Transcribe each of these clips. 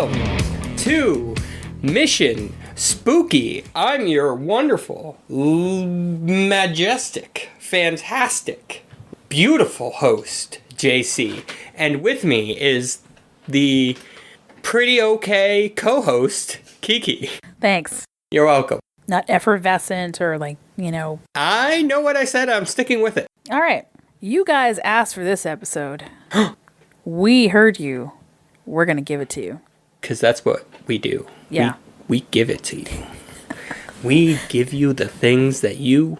To Mission Spooky. I'm your wonderful, majestic, fantastic, beautiful host, JC. And with me is the pretty okay co-host, Kiki. Thanks. You're welcome. Not effervescent or I know what I said. I'm sticking with it. All right. You guys asked for this episode. We heard you. We're going to give it to you. Because that's what we do. Yeah. We give it to you. We give you the things that you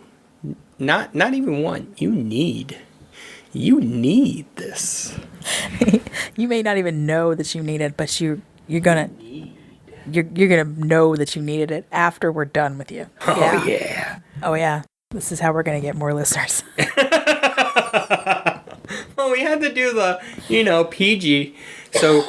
not even want. You need. You need this. You may not even know that you need it, but you're gonna know that you needed it after we're done with you. Oh yeah. Oh yeah. This is how we're gonna get more listeners. Well, we had to do the PG. So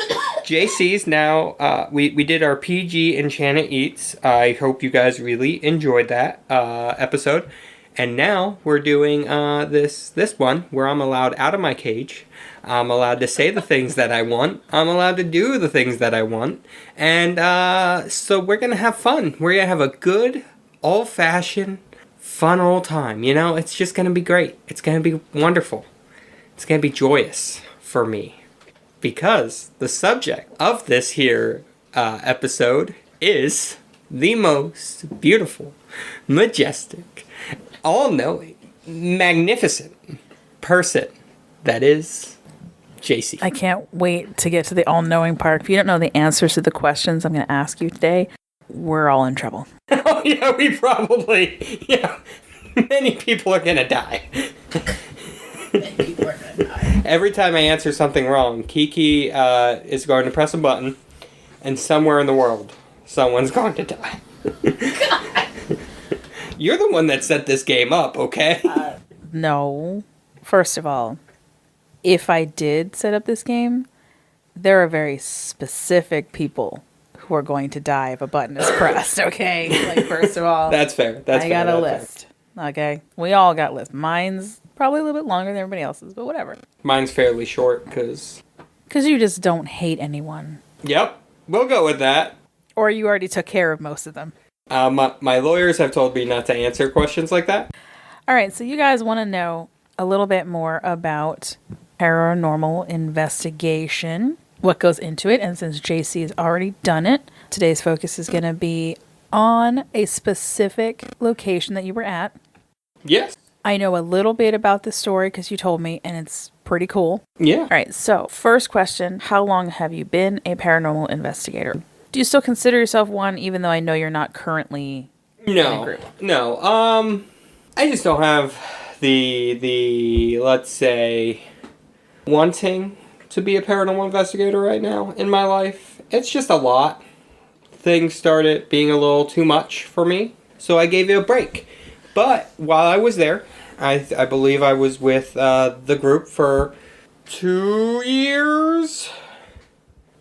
JC's now, we did our PG and Shanna Eats. I hope you guys really enjoyed that episode. And now we're doing this one where I'm allowed out of my cage. I'm allowed to say the things that I want. I'm allowed to do the things that I want. And so we're going to have fun. We're going to have a good, old-fashioned, fun old time. It's just going to be great. It's going to be wonderful. It's going to be joyous for me. Because the subject of this here episode is the most beautiful, majestic, all-knowing, magnificent person that is JC. I can't wait to get to the all-knowing part. If you don't know the answers to the questions I'm going to ask you today, we're all in trouble. Oh, yeah, we probably, many people are going to die. Every time I answer something wrong, Kiki is going to press a button, and somewhere in the world, someone's going to die. You're the one that set this game up, okay? No. First of all, if I did set up this game, there are very specific people who are going to die if a button is pressed, okay? First of all. That's fair. I got a list. Okay? We all got lists. Mine's probably a little bit longer than everybody else's, but whatever. Mine's fairly short, because you just don't hate anyone. Yep. We'll go with that. Or you already took care of most of them. My lawyers have told me not to answer questions like that. All right, so you guys want to know a little bit more about paranormal investigation, what goes into it, and since JC has already done it, today's focus is going to be on a specific location that you were at. Yes. I know a little bit about this story because you told me, and it's pretty cool. Yeah. All right, so first question, how long have you been a paranormal investigator? Do you still consider yourself one, even though I know you're not currently in a group? No. I just don't have the let's say, wanting to be a paranormal investigator right now in my life. It's just a lot. Things started being a little too much for me, so I gave it a break. But while I was there, I believe I was with the group for 2 years.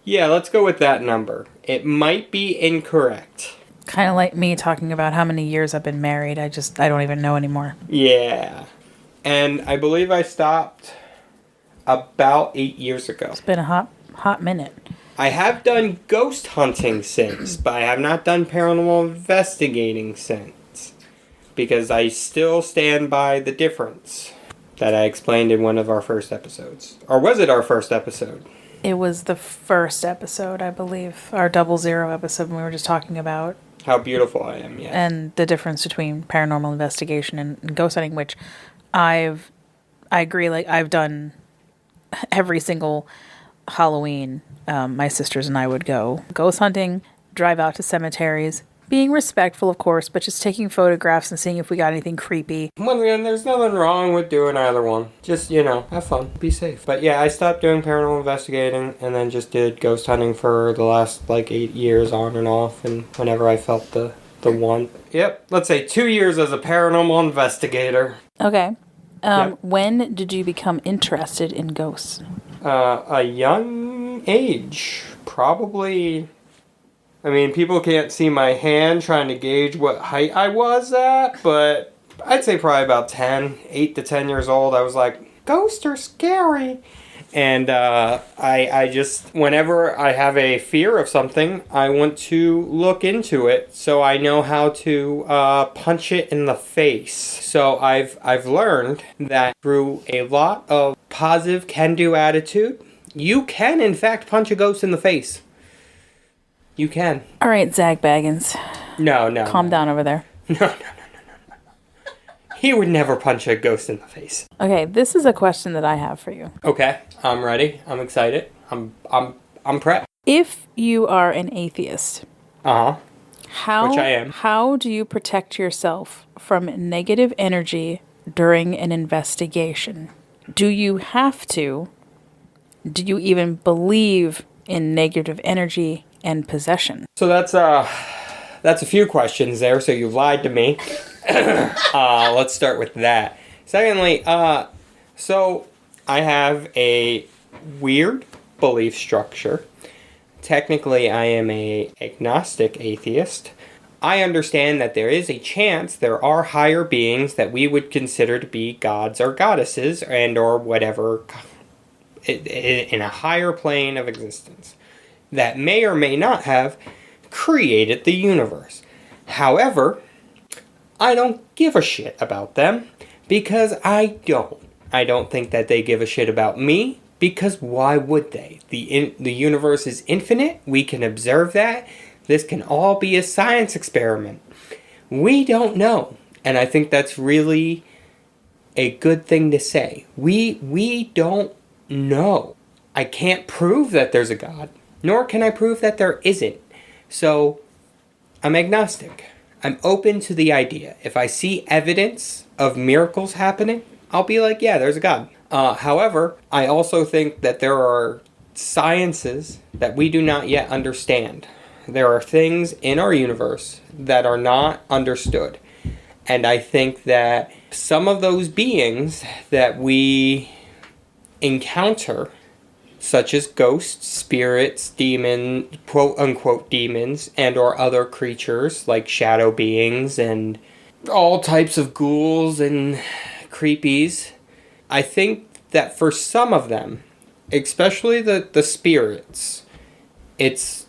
Yeah, let's go with that number. It might be incorrect. Kind of like me talking about how many years I've been married. I don't even know anymore. Yeah. And I believe I stopped about 8 years ago. It's been a hot minute. I have done ghost hunting since, but I have not done paranormal investigating since. Because I still stand by the difference that I explained in one of our first episodes. Or was it our first episode? It was the first episode, I believe. Our 00 episode when we were just talking about how beautiful I am, yeah. And the difference between paranormal investigation and ghost hunting, which I agree, I've done every single Halloween. My sisters and I would go ghost hunting, drive out to cemeteries, being respectful, of course, but just taking photographs and seeing if we got anything creepy. Once again, there's nothing wrong with doing either one. Just, have fun. Be safe. But yeah, I stopped doing paranormal investigating and then just did ghost hunting for the last, 8 years on and off. And whenever I felt the one. Yep, let's say 2 years as a paranormal investigator. Okay. Yep. When did you become interested in ghosts? A young age. Probably... people can't see my hand trying to gauge what height I was at, but I'd say probably about 8 to 10 years old. I was like, ghosts are scary. And I just, whenever I have a fear of something, I want to look into it so I know how to punch it in the face. So I've learned that through a lot of positive can-do attitude, you can in fact punch a ghost in the face. You can. All right, Zach Baggins. No. Calm down over there. No. He would never punch a ghost in the face. Okay, this is a question that I have for you. Okay, I'm ready. I'm excited. I'm prepped. If you are an atheist, Which I am. How do you protect yourself from negative energy during an investigation? Do you have to? Do you even believe in negative energy and possession? So that's a few questions there. So you lied to me. Let's start with that. Secondly, so I have a weird belief structure. Technically, I am a agnostic atheist. I understand that there is a chance there are higher beings that we would consider to be gods or goddesses and or whatever in a higher plane of existence that may or may not have created the universe. However, I don't give a shit about them because I don't. I don't think that they give a shit about me because why would they? The universe is infinite. We can observe that. This can all be a science experiment. We don't know. And I think that's really a good thing to say. We don't know. I can't prove that there's a God, nor can I prove that there isn't. So I'm agnostic. I'm open to the idea. If I see evidence of miracles happening, I'll be like, yeah, there's a God. However, I also think that there are sciences that we do not yet understand. There are things in our universe that are not understood. And I think that some of those beings that we encounter, such as ghosts, spirits, demons, quote-unquote demons, and or other creatures like shadow beings and all types of ghouls and creepies, I think that for some of them, especially the spirits, it's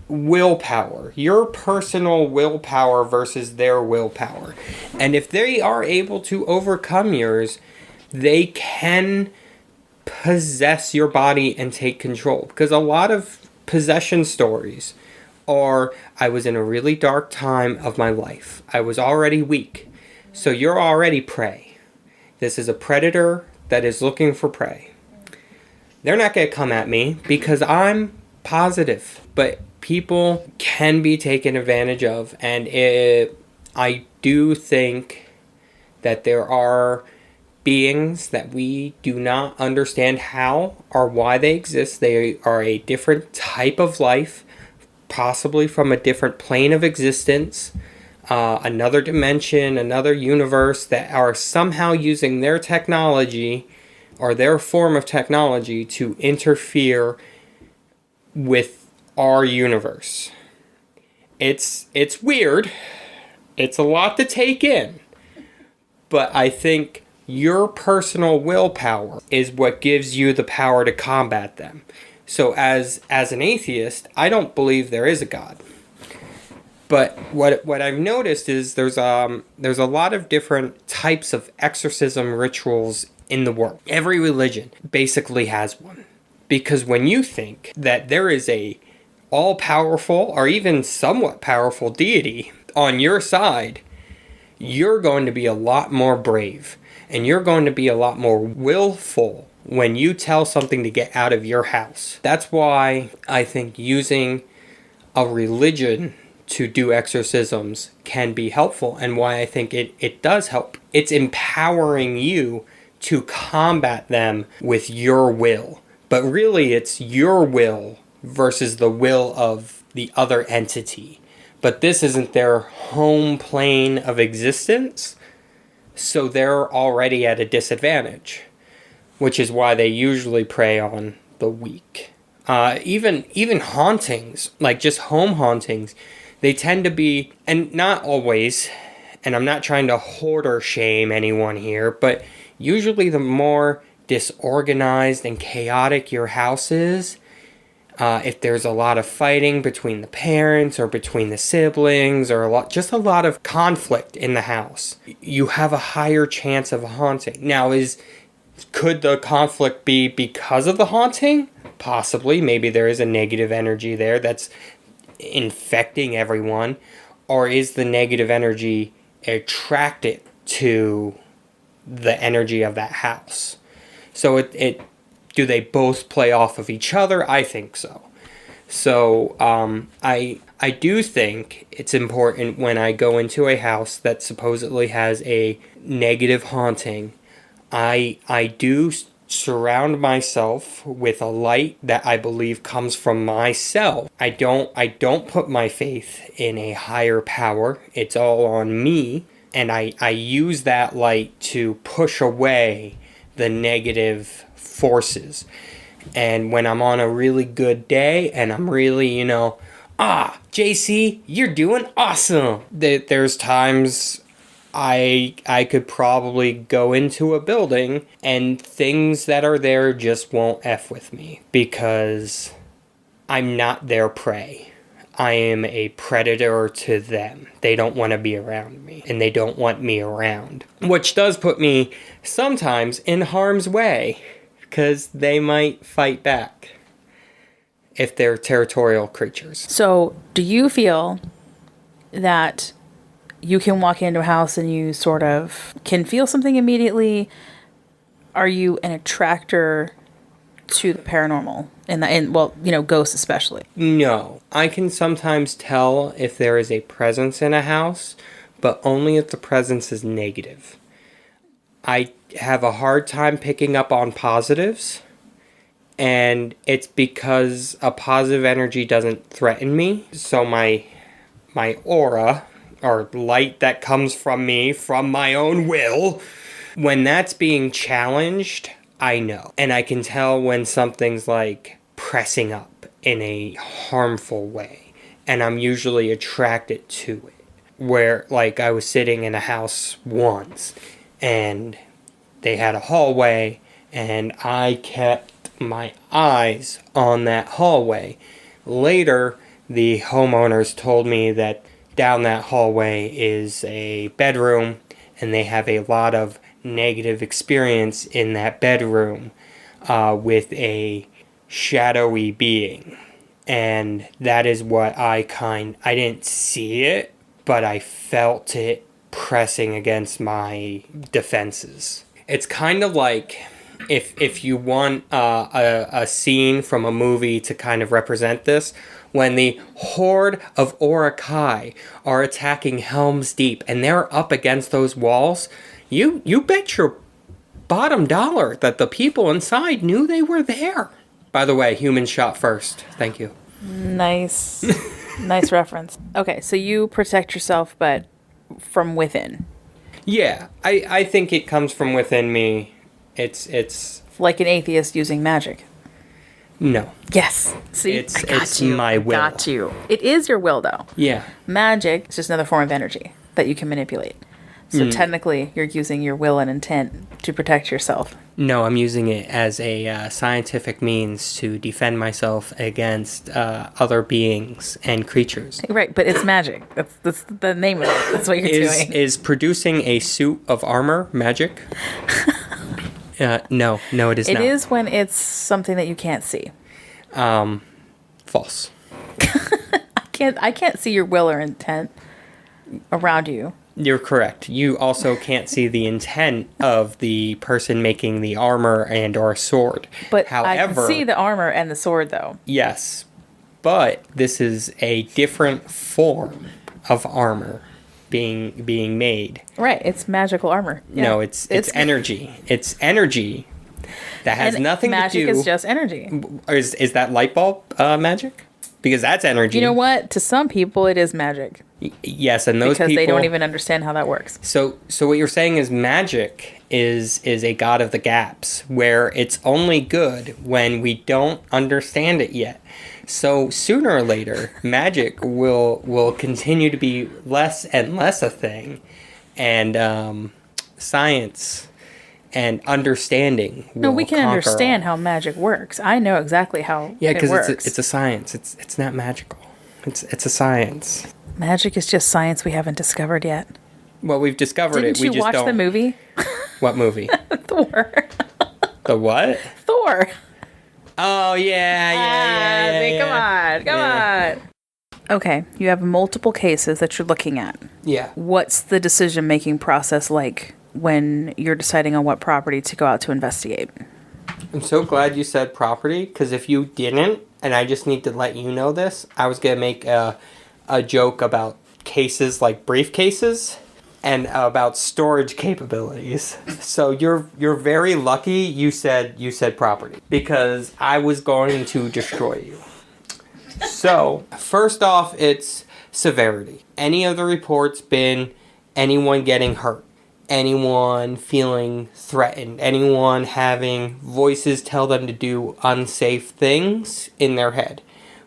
willpower. Your personal willpower versus their willpower. And if they are able to overcome yours, they can possess your body and take control. Because a lot of possession stories are, I was in a really dark time of my life. I was already weak. So you're already prey. This is a predator that is looking for prey. They're not going to come at me because I'm positive. But people can be taken advantage of. And I do think that there are beings that we do not understand how or why they exist. They are a different type of life, possibly from a different plane of existence, another dimension, another universe, that are somehow using their technology or their form of technology to interfere with our universe. It's weird. It's a lot to take in. But I think your personal willpower is what gives you the power to combat them. So as an atheist, I don't believe there is a God. But what I've noticed is there's a lot of different types of exorcism rituals in the world. Every religion basically has one. Because when you think that there is a all-powerful or even somewhat powerful deity on your side, you're going to be a lot more brave. And you're going to be a lot more willful when you tell something to get out of your house. That's why I think using a religion to do exorcisms can be helpful, and why I think it does help. It's empowering you to combat them with your will. But really, it's your will versus the will of the other entity. But this isn't their home plane of existence. So they're already at a disadvantage, which is why they usually prey on the weak. Even hauntings, like just home hauntings, they tend to be, and not always, and I'm not trying to hoarder shame anyone here, but usually the more disorganized and chaotic your house is, if there's a lot of fighting between the parents or between the siblings or just a lot of conflict in the house, you have a higher chance of a haunting. Now, could the conflict be because of the haunting? Possibly. Maybe there is a negative energy there that's infecting everyone. Or is the negative energy attracted to the energy of that house? So do they both play off of each other? I think so. So I do think it's important when I go into a house that supposedly has a negative haunting, I do surround myself with a light that I believe comes from myself. I don't put my faith in a higher power. It's all on me, and I use that light to push away the negative forces. And when I'm on a really good day and I'm really, JC, you're doing awesome. There's times I could probably go into a building and things that are there just won't F with me because I'm not their prey. I am a predator to them. They don't want to be around me, and they don't want me around. Which does put me sometimes in harm's way, because they might fight back if they're territorial creatures. So, do you feel that you can walk into a house and you sort of can feel something immediately? Are you an attractor to the paranormal? Ghosts especially. No. I can sometimes tell if there is a presence in a house, but only if the presence is negative. I have a hard time picking up on positives, and it's because a positive energy doesn't threaten me. So my aura, or light that comes from me, from my own will, when that's being challenged, I know. And I can tell when something's like pressing up in a harmful way. And I'm usually attracted to it. Where, like, I was sitting in a house once and they had a hallway and I kept my eyes on that hallway. Later, the homeowners told me that down that hallway is a bedroom and they have a lot of negative experience in that bedroom with a shadowy being. And that is what I didn't see it, but I felt it pressing against my defenses. It's kind of like if you want a scene from a movie to kind of represent this, when the horde of Orokai are attacking Helm's Deep and they're up against those walls, you bet your bottom dollar that the people inside knew they were there. By the way, humans shot first. Thank you. Nice. Nice reference. Okay, so you protect yourself, but from within. Yeah, I think it comes from within me. It's like an atheist using magic. No. Yes. See, it's my will. Got you. It is your will, though. Yeah. Magic is just another form of energy that you can manipulate. So technically, you're using your will and intent to protect yourself. No, I'm using it as a scientific means to defend myself against other beings and creatures. Right, but it's magic. That's the name of it. That's what you're doing. Is producing a suit of armor magic? No, it is not. It is when it's something that you can't see. False. I can't see your will or intent around you. You're correct. You also can't see the intent of the person making the armor and or sword. But however, I can see the armor and the sword, though. Yes, but this is a different form of armor being made. Right, it's magical armor. Yeah. No, it's energy. It's energy that has nothing to do. Magic is just energy. Is that light bulb magic? Because that's energy. You know what? To some people, it is magic. Yes, and those because people, they don't even understand how that works. So what you're saying is magic is a god of the gaps, where it's only good when we don't understand it yet. So sooner or later, magic will continue to be less and less a thing, and science and understanding will No, we can conquer understand all. how magic works. I know exactly how Yeah, it because works. it's a science. It's not magical. It's a science. Magic is just science we haven't discovered yet. Well, we've discovered Didn't it. We you just watch don't. the movie? What movie? Thor. The what? Thor. Oh yeah. See, come on. Okay, you have multiple cases that you're looking at. Yeah. What's the decision-making process like when you're deciding on what property to go out to investigate? I'm so glad you said property, because if you didn't, and I just need to let you know this, I was gonna make a joke about cases like briefcases and about storage capabilities. So you're very lucky you said property, because I was going to destroy you. So first off, it's severity. Any of the reports been anyone getting hurt, anyone feeling threatened, anyone having voices tell them to do unsafe things in their head,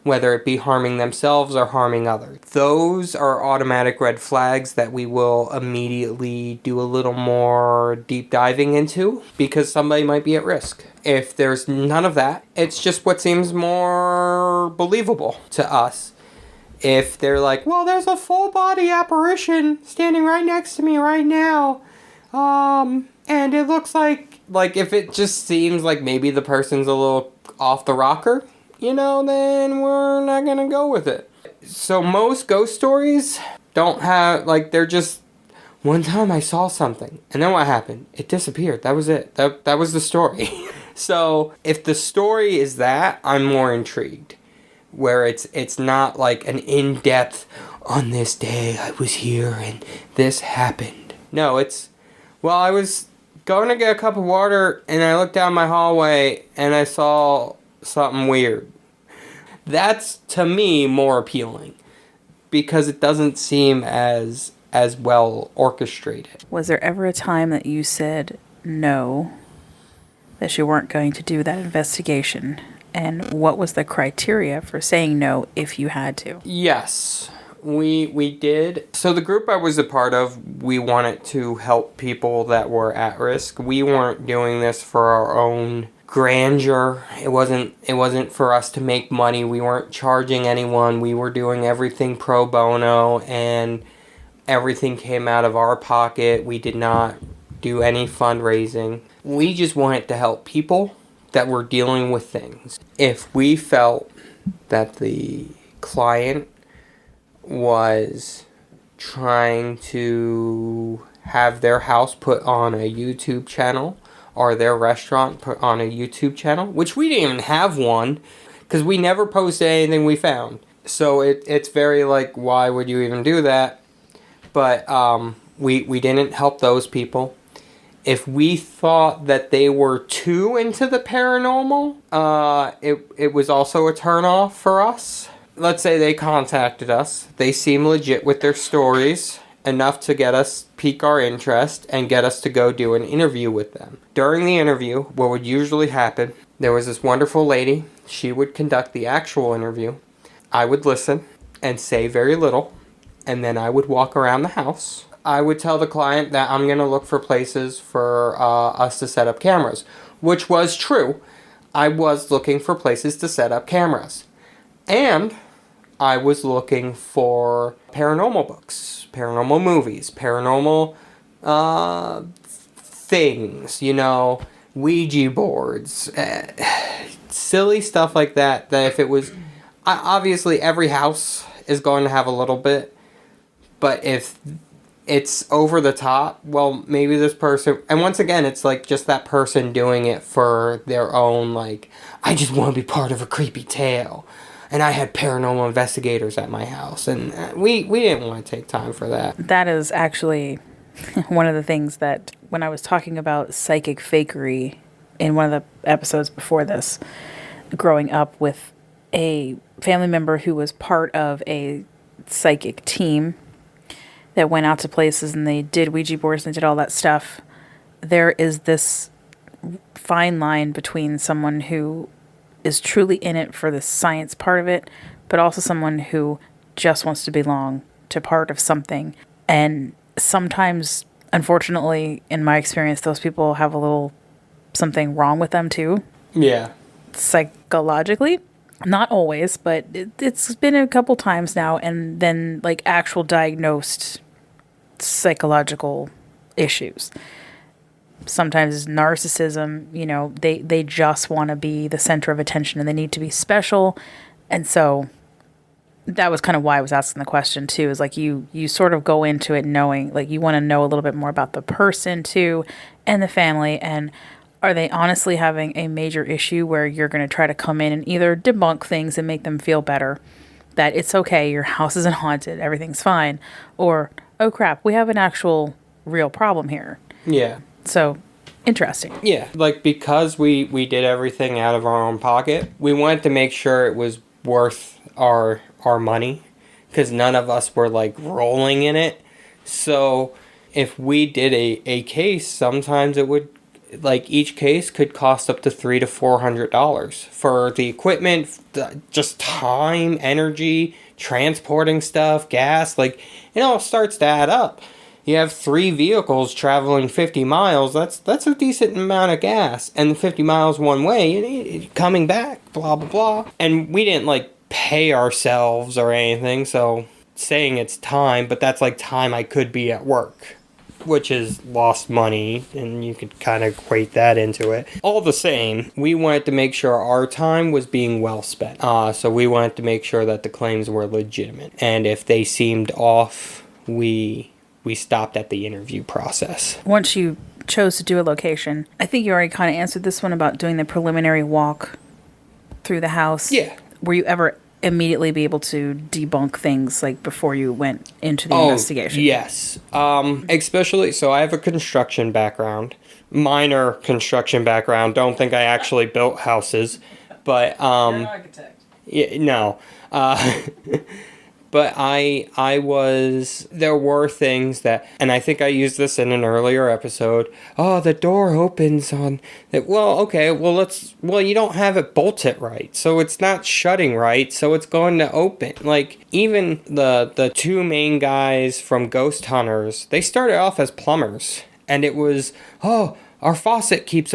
whether it be harming themselves or harming others. Those are automatic red flags that we will immediately do a little more deep diving into, because somebody might be at risk. If there's none of that, it's just what seems more believable to us. If they're like, well, there's a full body apparition standing right next to me right now, and it looks like if it just seems like maybe the person's a little off the rocker, then we're not gonna go with it. So most ghost stories don't have, they're just, one time I saw something, and then what happened? It disappeared. That was it. That was the story. So if the story is that, I'm more intrigued. Where it's not like an in-depth, on this day I was here and this happened. No, it's, well, I was going to get a cup of water and I looked down my hallway and I saw something weird. That's, to me, more appealing, because it doesn't seem as well orchestrated. Was there ever a time that you said no, that you weren't going to do that investigation? And what was the criteria for saying no if you had to? Yes, we did. So the group I was a part of, we wanted to help people that were at risk. We weren't doing this for our own grandeur. It wasn't for us to make money. We weren't charging anyone. We were doing everything pro bono, and everything came out of our pocket. We did not do any fundraising. We just wanted to help people that were dealing with things. If we felt that the client was trying to have their house put on a YouTube channel, or their restaurant put on a YouTube channel, which we didn't even have one, because we never posted anything we found. So it's very like, why would you even do that? But we didn't help those people. If we thought that they were too into the paranormal, it was also a turnoff for us. Let's say they contacted us. They seem legit with their stories, enough to get us pique our interest and get us to go do an interview with them. During the interview, what would usually happen, there was this wonderful lady. She would conduct the actual interview. I would listen and say very little, and then I would walk around the house. I would tell the client that I'm going to look for places for us to set up cameras, which was true. I was looking for places to set up cameras. And I was looking for paranormal books, paranormal movies, paranormal things, Ouija boards, silly stuff like that, that if it was, obviously every house is going to have a little bit, but if it's over the top, well, maybe this person, and once again, it's like just that person doing it for their own, I just want to be part of a creepy tale, and I had paranormal investigators at my house, and we didn't want to take time for that. That is actually one of the things that, when I was talking about psychic fakery in one of the episodes before this, growing up with a family member who was part of a psychic team that went out to places and they did Ouija boards and did all that stuff, there is this fine line between someone who is truly in it for the science part of it, but also someone who just wants to belong to part of something. And sometimes Unfortunately, in my experience, those people have a little something wrong with them too, Yeah. psychologically. Not always, but it's been a couple times now, and then like actual diagnosed psychological issues. Sometimes it's narcissism, they just want to be the center of attention and they need to be special. And so that was kind of why I was asking the question too, is like you sort of go into it knowing, like you want to know a little bit more about the person too and the family, and are they honestly having a major issue where you're going to try to come in and either debunk things and make them feel better, that it's okay, your house isn't haunted, everything's fine, or oh crap, we have an actual real problem here. Yeah. So, interesting. Yeah, like because we did everything out of our own pocket, we wanted to make sure it was worth our money, because none of us were like rolling in it. So if we did a case, sometimes it would, like each case could cost up to $300 to $400 for the equipment, just time, energy, transporting stuff, gas, like it all starts to add up. You have 3 vehicles traveling 50 miles, that's a decent amount of gas. And 50 miles one way, coming back, blah, blah, blah. And we didn't, like, pay ourselves or anything, so saying it's time, but that's, like, time I could be at work, which is lost money, and you could kind of equate that into it. All the same, we wanted to make sure our time was being well spent. So we wanted to make sure that the claims were legitimate. And if they seemed off, we stopped at the interview process. Once you chose to do a location, I think you already kind of answered this one about doing the preliminary walk through the house. Yeah. Were you ever immediately be able to debunk things like before you went into the investigation? Yes. Especially, so I have a construction background, minor construction background. Don't think I actually built houses, but You're an architect. yeah, no. But there were things that, and I think I used this in an earlier episode. Oh, the door opens on that. Well, okay, you don't have it bolted right. So it's not shutting right. So it's going to open. Like even the 2 main guys from Ghost Hunters, they started off as plumbers, and it was, our faucet keeps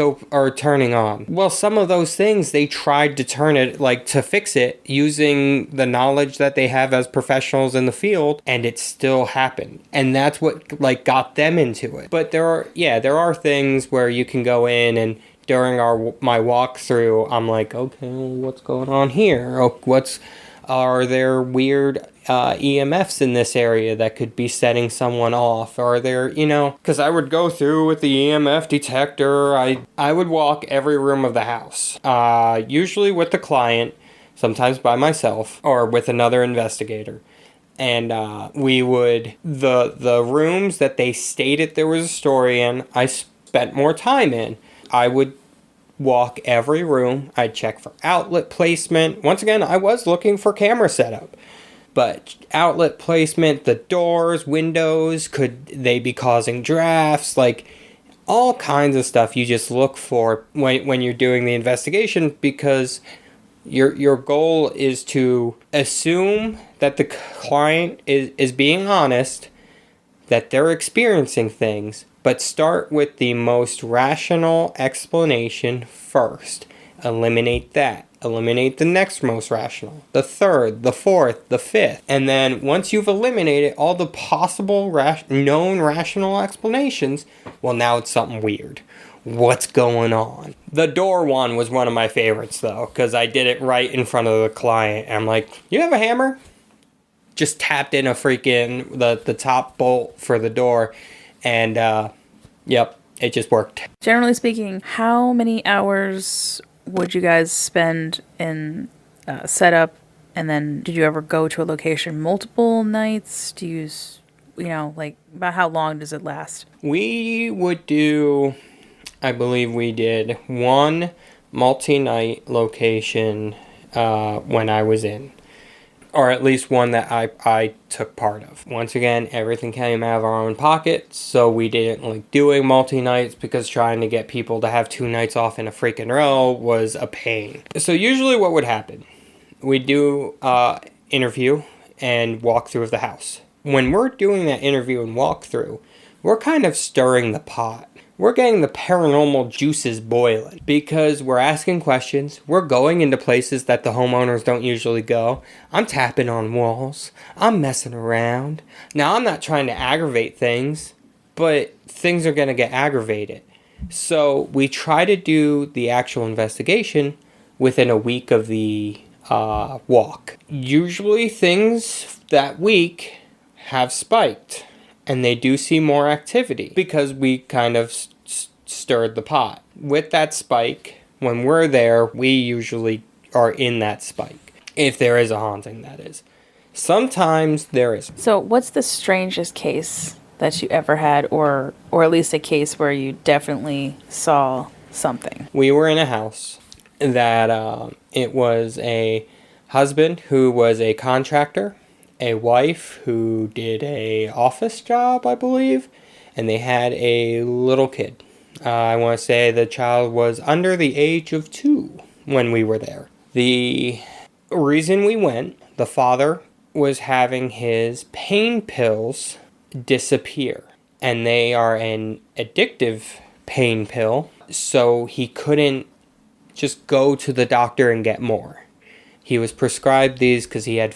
turning on. Well, some of those things, they tried to turn it, like, to fix it using the knowledge that they have as professionals in the field, and it still happened. And that's what, like, got them into it. But there are things where you can go in, and during my walkthrough, I'm like, okay, well, what's going on here? Are there weird EMFs in this area that could be setting someone off? Are there, because I would go through with the EMF detector. I would walk every room of the house, usually with the client, sometimes by myself, or with another investigator. And we would, the rooms that they stated there was a story in, I spent more time in. I would walk every room. I'd check for outlet placement. Once again, I was looking for camera setup. But outlet placement, the doors, windows, could they be causing drafts? Like all kinds of stuff you just look for when you're doing the investigation, because your goal is to assume that the client is being honest, that they're experiencing things, but start with the most rational explanation first. Eliminate that. Eliminate the next most rational, the third, the fourth, the fifth. And then once you've eliminated all the possible known rational explanations, well, now it's something weird. What's going on? The door one was one of my favorites, though, because I did it right in front of the client. I'm like, you have a hammer? Just tapped in a freaking, the top bolt for the door. And, yep, it just worked. Generally speaking, how many hours would you guys spend in setup? And then did you ever go to a location multiple nights? Do you, like, about how long does it last? We would do, I believe we did one multi-night location when I was in. Or at least one that I took part of. Once again, everything came out of our own pocket, so we didn't like doing multi-nights, because trying to get people to have 2 nights off in a freaking row was a pain. So usually what would happen, we'd do interview and walkthrough of the house. When we're doing that interview and walkthrough, we're kind of stirring the pot. We're getting the paranormal juices boiling because we're asking questions. We're going into places that the homeowners don't usually go. I'm tapping on walls. I'm messing around. Now, I'm not trying to aggravate things, but things are going to get aggravated. So we try to do the actual investigation within a week of the walk. Usually things that week have spiked, and they do see more activity because we kind of stirred the pot. With that spike, when we're there, we usually are in that spike. If there is a haunting, that is. Sometimes there isn't. So, what's the strangest case that you ever had, or at least a case where you definitely saw something? We were in a house that it was a husband who was a contractor, a wife who did a office job, I believe, and they had a little kid. I want to say the child was under the age of 2 when we were there. The reason we went, the father was having his pain pills disappear, and they are an addictive pain pill, so he couldn't just go to the doctor and get more. He was prescribed these because he had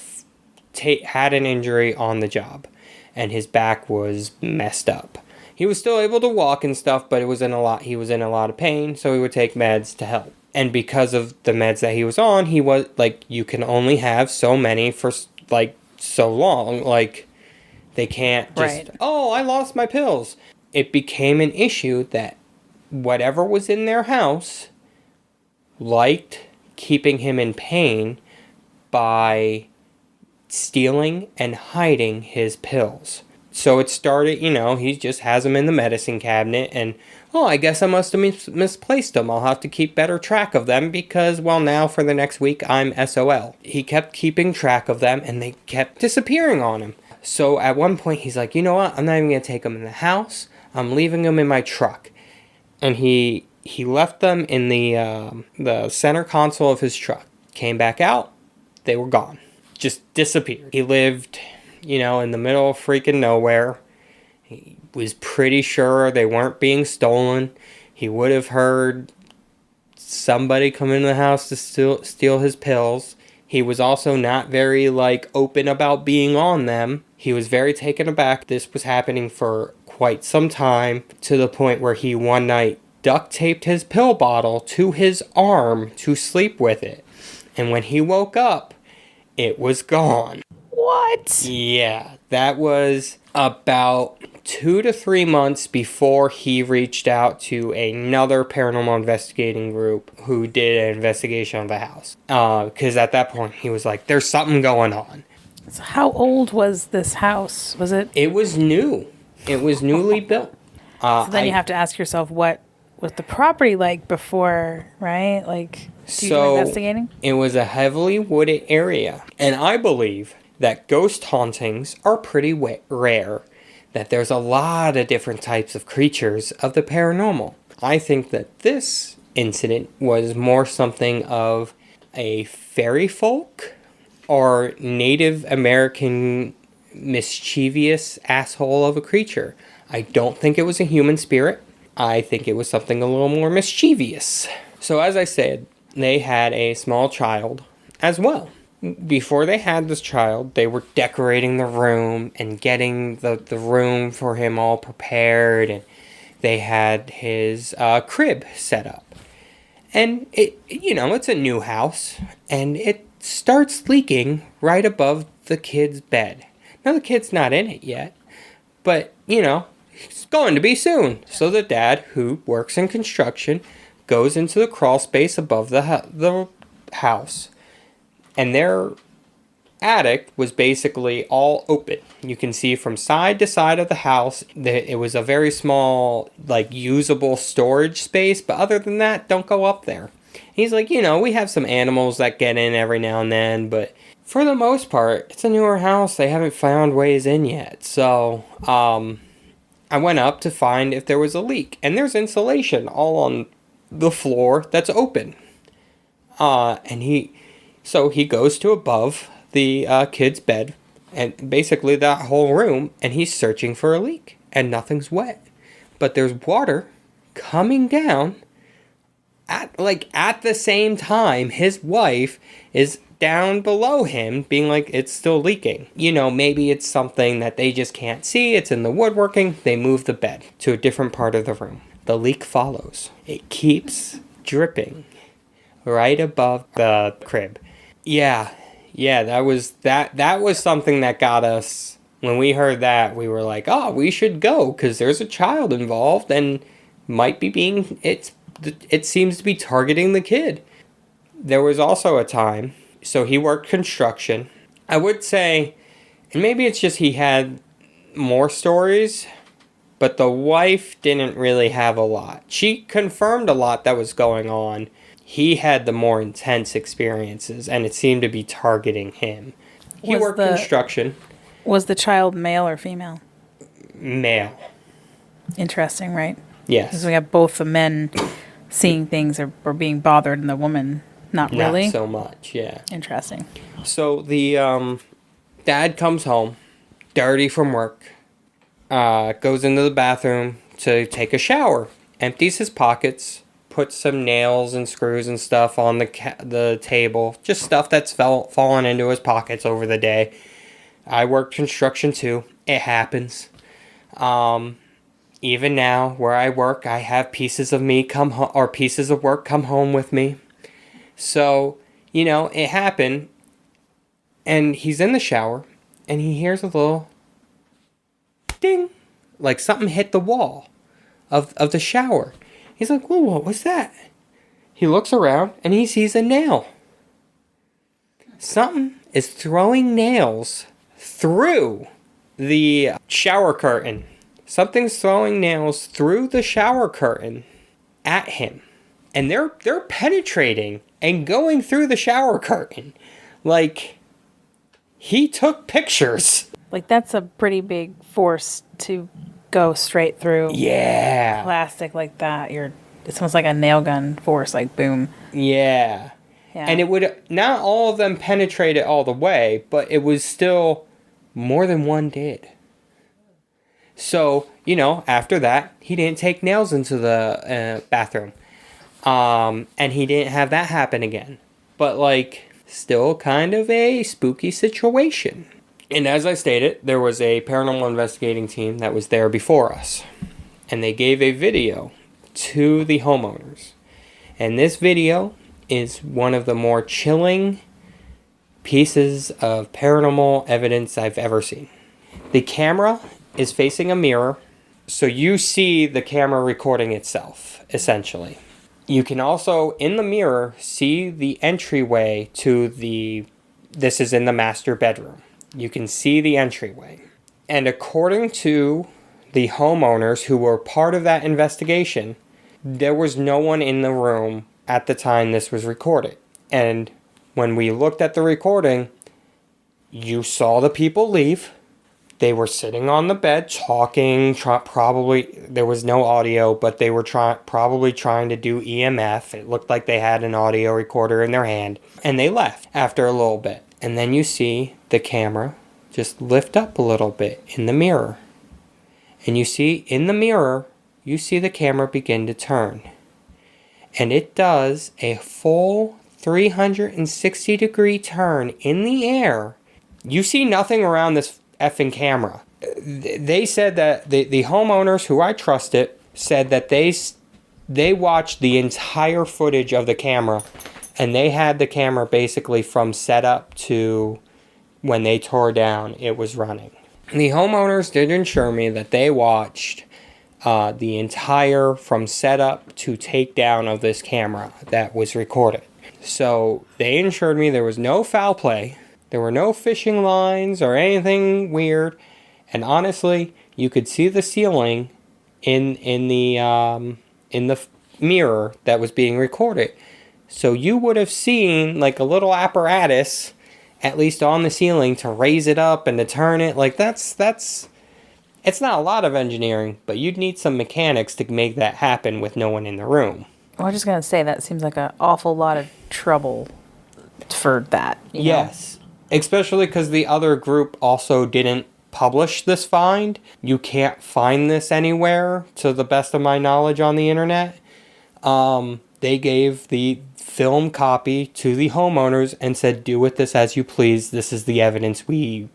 had an injury on the job, and his back was messed up. He was still able to walk and stuff, but he was in a lot of pain, so he would take meds to help. And because of the meds that he was on, he was like, you can only have so many for like so long. Like, they can't just, right. Oh, I lost my pills. It became an issue that whatever was in their house liked keeping him in pain by stealing and hiding his pills. So it started, he just has them in the medicine cabinet, and, I guess I must have misplaced them. I'll have to keep better track of them because, now for the next week, I'm SOL. He kept keeping track of them, and they kept disappearing on him. So at one point, he's like, you know what? I'm not even going to take them in the house. I'm leaving them in my truck. And he left them in the center console of his truck. Came back out. They were gone. Just disappeared. He lived, in the middle of freaking nowhere. He was pretty sure they weren't being stolen. He would have heard somebody come into the house to steal his pills. He was also not very, open about being on them. He was very taken aback. This was happening for quite some time, to the point where he one night duct taped his pill bottle to his arm to sleep with it. And when he woke up, it was gone. What? Yeah, that was about 2 to 3 months before he reached out to another paranormal investigating group who did an investigation of the house. Because at that point, he was like, there's something going on. So how old was this house? Was it? It was new. It was newly built. So then you have to ask yourself, what was the property like before, right? Do you do investigating? It was a heavily wooded area. And I believe that ghost hauntings are pretty rare. That there's a lot of different types of creatures of the paranormal. I think that this incident was more something of a fairy folk or Native American mischievous asshole of a creature. I don't think it was a human spirit. I think it was something a little more mischievous. So as I said, they had a small child as well. Before they had this child, they were decorating the room and getting the room for him all prepared, and they had his crib set up. And it's a new house, and it starts leaking right above the kid's bed. Now the kid's not in it yet, but it's going to be soon. So the dad, who works in construction, goes into the crawl space above the house. And their attic was basically all open. You can see from side to side of the house that it was a very small, usable storage space. But other than that, don't go up there. He's like, we have some animals that get in every now and then. But for the most part, it's a newer house. They haven't found ways in yet. So I went up to find if there was a leak. And there's insulation all on the floor that's open. So he goes to above the kid's bed, and basically that whole room, and he's searching for a leak. and nothing's wet. But there's water coming down at the same time his wife is down below him being like, it's still leaking. You know, maybe it's something that they just can't see. It's in the woodworking. They move the bed to a different part of the room. The leak follows. It keeps dripping right above the crib. Yeah, that was something that got us. When we heard that, we were like, oh, we should go because there's a child involved and might be it seems to be targeting the kid. There was also a time, so he worked construction. I would say, and maybe it's just he had more stories, but the wife didn't really have a lot. She confirmed a lot that was going on. He had the more intense experiences, and it seemed to be targeting him. He worked construction. Was the child male or female? Male. Interesting, right? Yes. Because we have both the men seeing things or being bothered, and the woman not really. Not so much, yeah. Interesting. So the dad comes home, dirty from work, goes into the bathroom to take a shower, empties his pockets, puts some nails and screws and stuff on the table, just stuff that's fallen into his pockets over the day. I worked construction too. It happens. Even now, where I work, I have pieces of me pieces of work come home with me. So, you know, it happened. And he's in the shower, and he hears a little ding, like something hit the wall of the shower. He's like, whoa, what was that? He looks around, and he sees a nail. Something is throwing nails through the shower curtain. Something's throwing nails through the shower curtain at him. And they're penetrating and going through the shower curtain. Like, he took pictures. Like, that's a pretty big force to go straight through. Yeah. Plastic like that. It's almost like a nail gun force, like boom. Yeah. And it would, not all of them penetrated all the way, but it was still more than one did. So, you know, after that, he didn't take nails into the bathroom. And he didn't have that happen again. But, like, still kind of a spooky situation. And as I stated, there was a paranormal investigating team that was there before us. And they gave a video to the homeowners. And this video is one of the more chilling pieces of paranormal evidence I've ever seen. The camera is facing a mirror, so you see the camera recording itself, essentially. You can also, in the mirror, see the entryway to this is in the master bedroom. You can see the entryway. And according to the homeowners who were part of that investigation, there was no one in the room at the time this was recorded. And when we looked at the recording, you saw the people leave. They were sitting on the bed talking, probably, there was no audio, but they were probably trying to do EMF. It looked like they had an audio recorder in their hand. And they left after a little bit. And then you see the camera just lift up a little bit in the mirror. And you see, in the mirror, you see the camera begin to turn. And it does a full 360-degree turn in the air. You see nothing around this effing camera. They said that the homeowners who I trusted said that they watched the entire footage of the camera, and they had the camera basically from setup to when they tore down, it was running. The homeowners did assure me that they watched the entire from setup to takedown of this camera that was recorded. So they assured me there was no foul play. There were no fishing lines or anything weird, and honestly, you could see the ceiling in the mirror that was being recorded. So you would have seen like a little apparatus, at least on the ceiling, to raise it up and to turn it. Like that's it's not a lot of engineering, but you'd need some mechanics to make that happen with no one in the room. Well, I was just gonna say that seems like an awful lot of trouble for that. You know? Yes. Especially because the other group also didn't published this find. You can't find this anywhere, to the best of my knowledge, on the internet. They gave the film copy to the homeowners and said, do with this as you please. This is the evidence we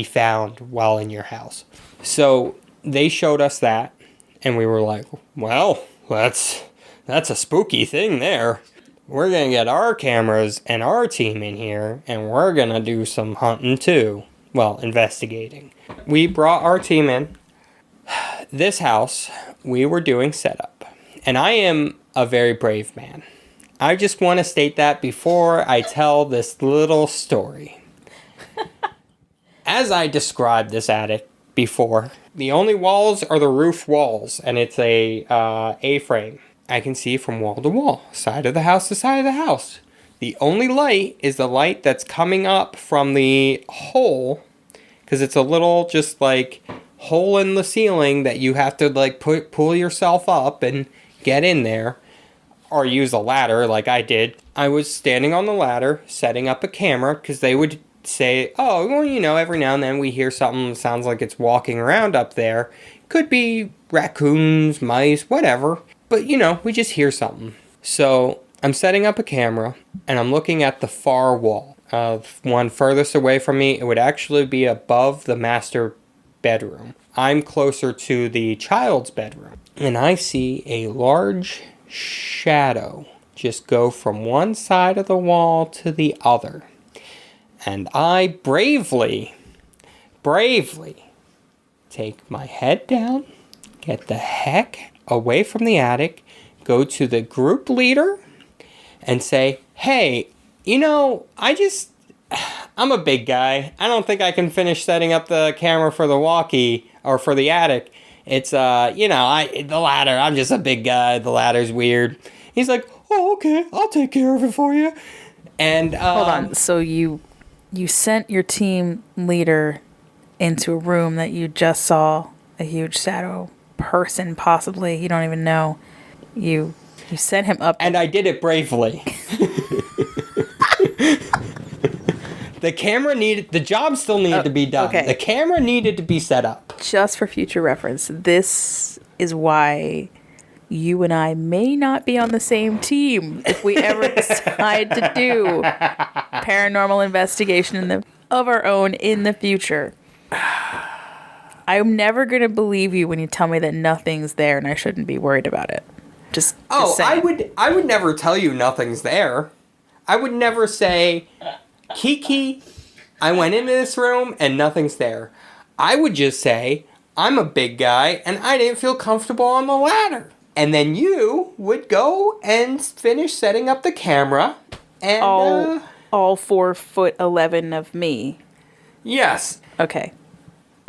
found while in your house. So they showed us that, and we were like, well, that's a spooky thing there. We're going to get our cameras and our team in here, and we're going to do some hunting too. Well, investigating. We brought our team in. This house, we were doing setup. And I am a very brave man. I just want to state that before I tell this little story. As I described this attic before, the only walls are the roof walls, and it's a A-frame. I can see from wall to wall, side of the house to side of the house. The only light is the light that's coming up from the hole, because it's a little just like hole in the ceiling that you have to like pull yourself up and get in there, or use a ladder like I did. I was standing on the ladder setting up a camera, because they would say, oh, well, you know, every now and then we hear something that sounds like it's walking around up there. Could be raccoons, mice, whatever. But, you know, we just hear something. So I'm setting up a camera, and I'm looking at the far wall of one furthest away from me. It would actually be above the master bedroom. I'm closer to the child's bedroom. And I see a large shadow just go from one side of the wall to the other. And I bravely take my head down, get the heck away from the attic, go to the group leader, and say, hey, you know, I'm a big guy. I don't think I can finish setting up the camera for the walkie or for the attic. It's, the ladder. I'm just a big guy. The ladder's weird. He's like, oh, okay, I'll take care of it for you. And, hold on. So you sent your team leader into a room that you just saw a huge shadow person, possibly. You don't even know. You sent him up. And I did it bravely. The job still needed to be done. Okay. The camera needed to be set up. Just for future reference, this is why you and I may not be on the same team if we ever decide to do paranormal investigation of our own in the future. I'm never going to believe you when you tell me that nothing's there and I shouldn't be worried about it. Just saying. I would never tell you nothing's there. I would never say, Kiki, I went into this room and nothing's there. I would just say, I'm a big guy and I didn't feel comfortable on the ladder. And then you would go and finish setting up the camera. And all 4'11" of me. Yes. Okay.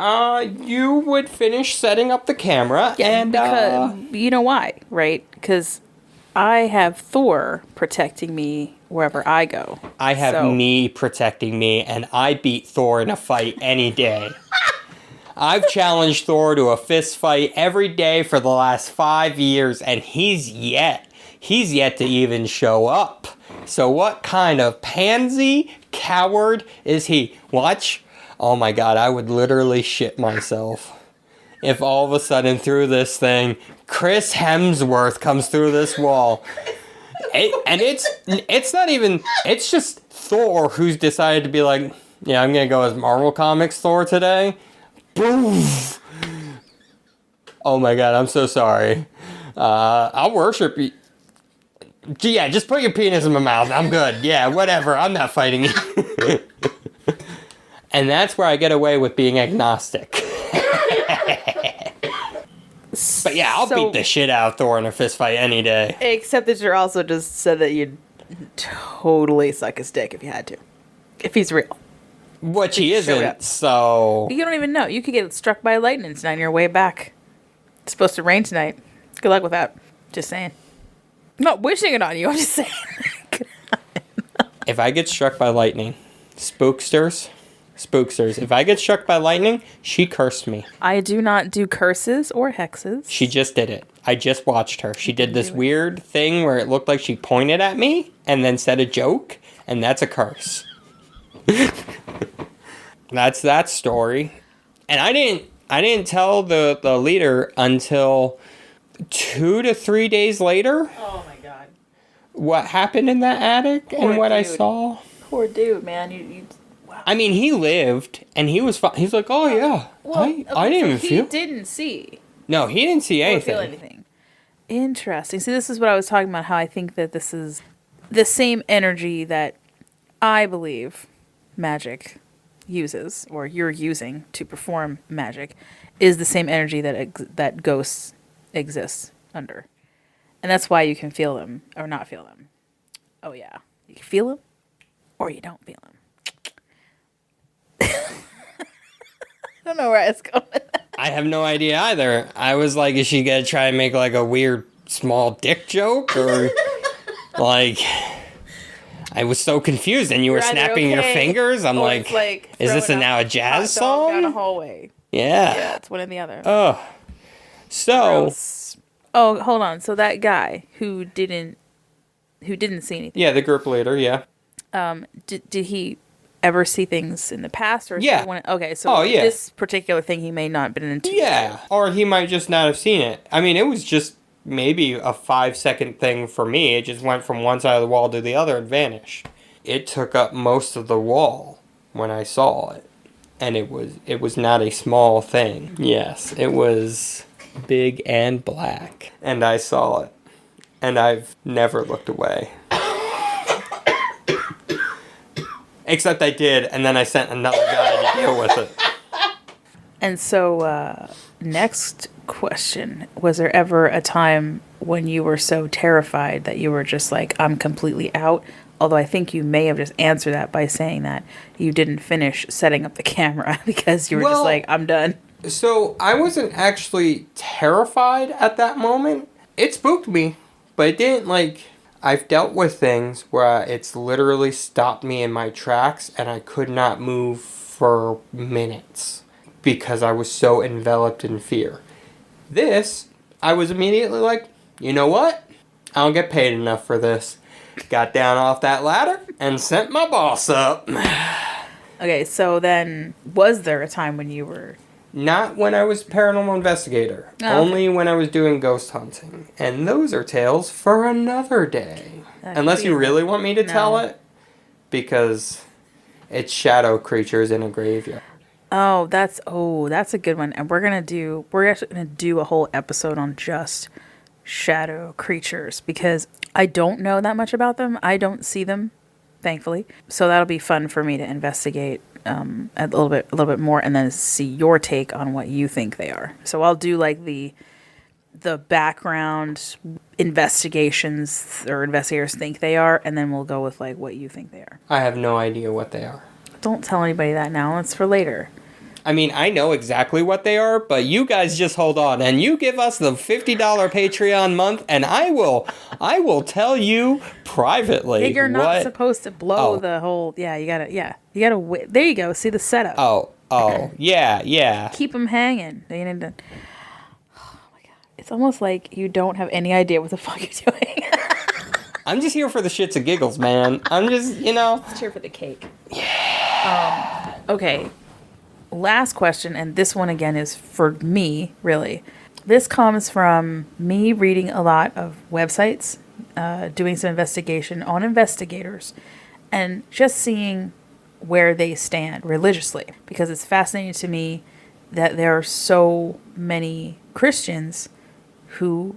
You would finish setting up the camera, and because, you know why, right? Because I have Thor protecting me wherever I go. I have me protecting me, and I beat Thor in a fight any day. I've challenged Thor to a fist fight every day for the last 5 years, and he's yet to even show up. So what kind of pansy coward is he? Watch. Oh my god, I would literally shit myself if all of a sudden through this thing, Chris Hemsworth comes through this wall. It's not even, it's just Thor who's decided to be like, yeah, I'm gonna go as Marvel Comics Thor today. Boom! Oh my god, I'm so sorry. I'll worship you. Yeah, just put your penis in my mouth. I'm good. Yeah, whatever. I'm not fighting you. And that's where I get away with being agnostic. But yeah, I'll beat the shit out of Thor in a fist fight any day. Except that you also just said that you'd totally suck his dick if you had to. If he's real. Which he isn't, so... You don't even know. You could get struck by lightning tonight on your way back. It's supposed to rain tonight. Good luck with that. Just saying. I'm not wishing it on you, I'm just saying. If I get struck by lightning, spooksters, if I get struck by lightning, she cursed me. I do not do curses or hexes. She just did it. I just watched her. She did this weird thing where it looked like she pointed at me and then said a joke, and that's a curse. That's that story. And I didn't tell the leader until 2 to 3 days later. Oh my god. What happened in that attic Poor and what I dude. saw. Poor dude, man. You wow. I mean, he lived and he was fine. He's like, oh yeah, Well, I didn't even feel. He didn't see No, he didn't see or anything. feel anything. Interesting. See, this is what I was talking about. How I think that this is the same energy that I believe magic uses, or you're using to perform magic, is the same energy that ghosts exist under, and that's why you can feel them or not feel them. Oh yeah, you can feel them, or you don't feel them. I don't know where it's going. I have no idea either. I was like, is she gonna try and make like a weird small dick joke or like? I was so confused, and you were snapping your fingers. I'm like, is this now a jazz song? Down a hallway. Yeah. Yeah, it's one or the other. Oh. So. Gross. Oh, hold on. So that guy who didn't see anything. Yeah, the group leader. Yeah. Did he ever see things in the past, or yeah? Okay, so this particular thing he may not have been into. Yeah, or he might just not have seen it. I mean, it was just maybe a 5-second thing for me. It just went from one side of the wall to the other and vanished. It took up most of the wall when I saw it, and it was not a small thing. Yes, it was big and black, and I saw it, and I've never looked away. Except I did, and then I sent another guy to deal with it. And so, next question. Was there ever a time when you were so terrified that you were just like, I'm completely out? Although I think you may have just answered that by saying that you didn't finish setting up the camera because you were just like, I'm done. So I wasn't actually terrified at that moment. It spooked me, but it didn't like... I've dealt with things where it's literally stopped me in my tracks and I could not move for minutes because I was so enveloped in fear. This, I was immediately like, you know what? I don't get paid enough for this. Got down off that ladder and sent my boss up. Okay, so then was there a time when you were... Not when I was a paranormal investigator. Oh, okay. Only when I was doing ghost hunting. And those are tales for another day. Unless you really want me to tell it. Because it's shadow creatures in a graveyard. Oh, that's a good one. And we're actually gonna do a whole episode on just shadow creatures because I don't know that much about them. I don't see them, thankfully. So that'll be fun for me to investigate a little bit more, and then see your take on what you think they are. So I'll do like the background investigations or investigators think they are, and then we'll go with like what you think they are. I have no idea what they are. Don't tell anybody that now. It's for later. I mean, I know exactly what they are, but you guys just hold on and you give us the $50 Patreon month, and I will tell you privately. You're not supposed to blow the whole. Yeah, you gotta. There you go. See the setup. Oh, yeah. Keep them hanging. They need to. Oh my god! It's almost like you don't have any idea what the fuck you're doing. I'm just here for the shits and giggles, man. I'm just, Let's cheer for the cake. Yeah. Okay. Last question, and this one again is for me, really. This comes from me reading a lot of websites, doing some investigation on investigators, and just seeing where they stand religiously. Because it's fascinating to me that there are so many Christians who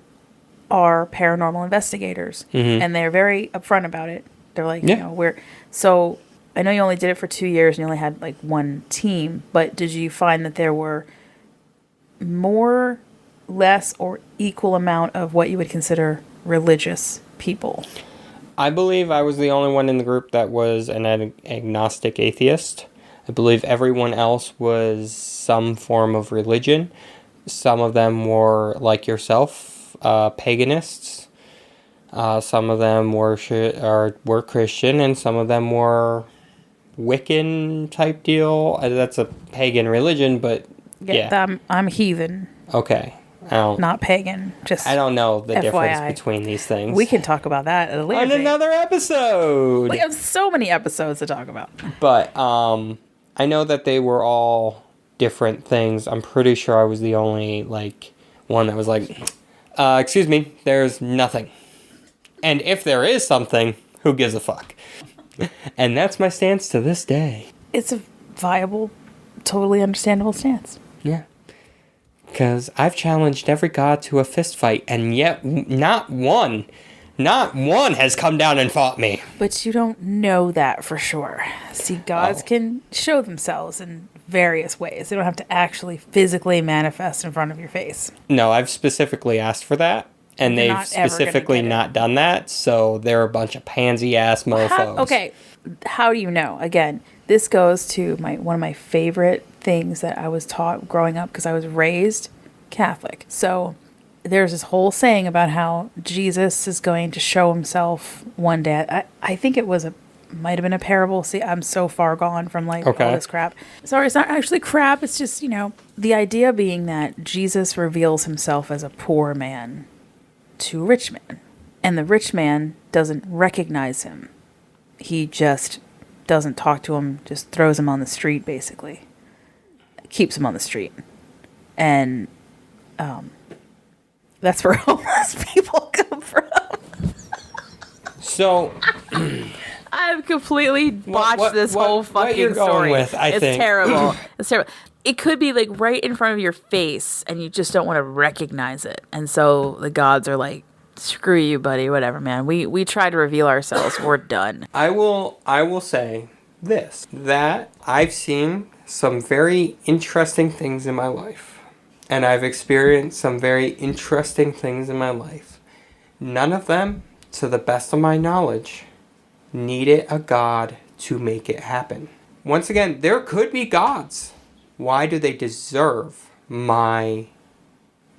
are paranormal investigators. Mm-hmm. And they're very upfront about it. They're like, so I know you only did it for 2 years and you only had like one team, but did you find that there were more, less, or equal amount of what you would consider religious people? I believe I was the only one in the group that was an agnostic atheist. I believe everyone else was some form of religion. Some of them were like yourself, paganists. Some of them were Christian, and some of them were Wiccan type deal. That's a pagan religion, but yeah. I'm heathen. Okay. Not pagan. Just I don't know the FYI. difference between these things. We can talk about that at a later on date. another episode. We have so many episodes to talk about. But I know that they were all different things. I'm pretty sure I was the only, like, one that was like, excuse me, there's nothing. And if there is something, who gives a fuck? And that's my stance to this day. It's a viable, totally understandable stance. Yeah. Because I've challenged every god to a fist fight, and yet not one has come down and fought me. But you don't know that for sure. See, gods can show themselves in various ways. They don't have to actually physically manifest in front of your face. No, I've specifically asked for that, and You're they've not ever specifically gonna get it. not done that, so they're a bunch of pansy-ass mofos. How do you know? Again, this goes to one of my favorite things that I was taught growing up because I was raised Catholic. So there's this whole saying about how Jesus is going to show himself one day. I think it might have been a parable. See, I'm so far gone from all this crap. Sorry, it's not actually crap. It's just, the idea being that Jesus reveals himself as a poor man to a rich man. And the rich man doesn't recognize him. He just doesn't talk to him, just throws him on the street, basically. Keeps him on the street. And that's where homeless people come from. So I've completely botched this whole fucking what you're going story. with, I think. It's terrible. It's terrible. It could be like right in front of your face, and you just don't want to recognize it. And so the gods are like, "Screw you, buddy. Whatever, man. We try to reveal ourselves. We're done." I will say this, that I've seen some very interesting things in my life. And I've experienced some very interesting things in my life. None of them, to the best of my knowledge, needed a god to make it happen. Once again, there could be gods. Why do they deserve my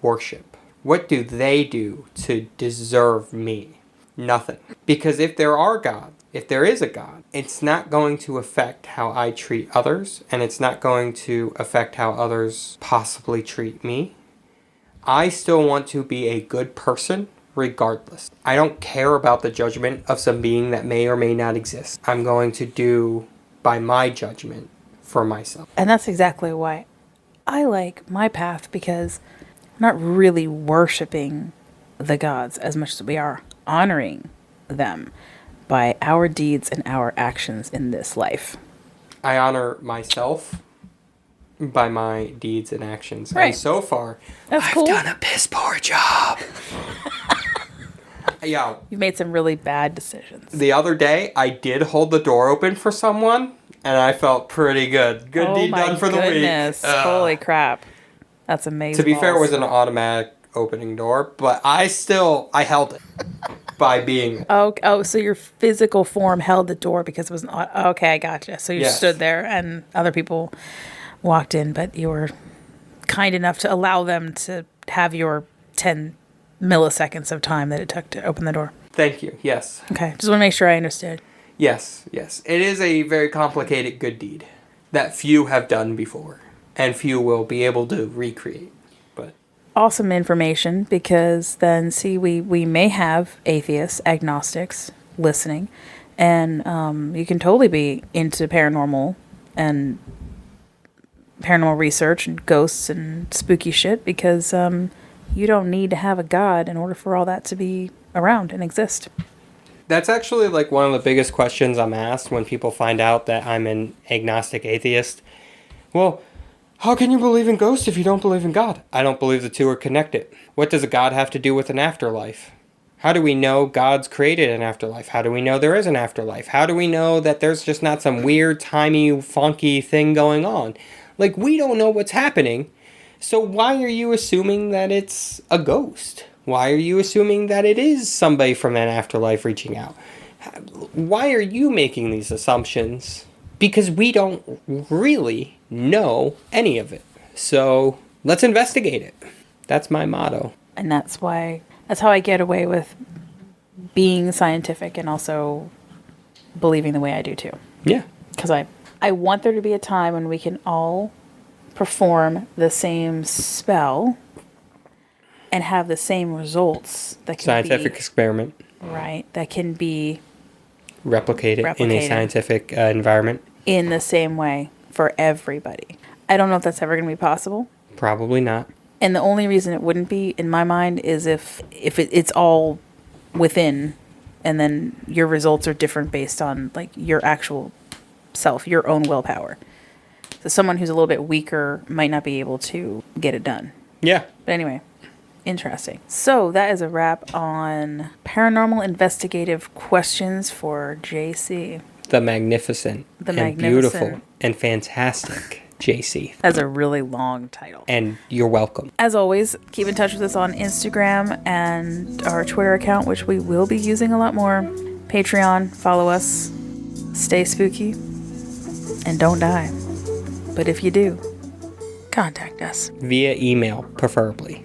worship? What do they do to deserve me? Nothing. Because if there are gods, if there is a god, it's not going to affect how I treat others, and it's not going to affect how others possibly treat me. I still want to be a good person regardless. I don't care about the judgment of some being that may or may not exist. I'm going to do by my judgment for myself. And that's exactly why I like my path, because we're not really worshiping the gods as much as we are honoring them by our deeds and our actions in this life. I honor myself by my deeds and actions. Right. And so far, That's I've cool. done a piss poor job. Yeah. You've made some really bad decisions. The other day, I did hold the door open for someone, and I felt pretty good. Good deed done for the week. Holy crap. That's amazing. To be fair, it was an automatic opening door, but I held it by being... Oh, so your physical form held the door because it was okay, I gotcha. So you Yes. stood there and other people walked in, but you were kind enough to allow them to have your 10 milliseconds of time that it took to open the door. Thank you. Yes. Okay, just want to make sure I understood. Yes. It is a very complicated good deed that few have done before, and few will be able to recreate. But Awesome information, because then, see, we may have atheists, agnostics listening, and you can totally be into paranormal and paranormal research and ghosts and spooky shit, because you don't need to have a god in order for all that to be around and exist. that's actually like one of the biggest questions I'm asked when people find out that I'm an agnostic atheist. Well, how can you believe in ghosts if you don't believe in God? I don't believe the two are connected. What does a god have to do with an afterlife? How do we know God's created an afterlife? How do we know there is an afterlife? How do we know that there's just not some weird, timey, funky thing going on? Like, we don't know what's happening. So why are you assuming that it's a ghost? Why are you assuming that it is somebody from an afterlife reaching out? Why are you making these assumptions? Because we don't really know any of it. So let's investigate it. That's my motto. And that's how I get away with being scientific and also believing the way I do too. Yeah. Because I want there to be a time when we can all perform the same spell and have the same results that can Scientific experiment. Right. That can be Replicated in a scientific environment. in the same way for everybody. I don't know if that's ever going to be possible. Probably not. And the only reason it wouldn't be, in my mind, is if it's all within, and then your results are different based on like your actual self, your own willpower. So someone who's a little bit weaker might not be able to get it done. Yeah. But anyway, interesting. So that is a wrap on paranormal investigative questions for JC. The magnificent and beautiful and fantastic JC. That's a really long title. And you're welcome. As always, keep in touch with us on Instagram and our Twitter account, which we will be using a lot more. Patreon, follow us. Stay spooky. And don't die. But if you do, contact us. Via email, preferably.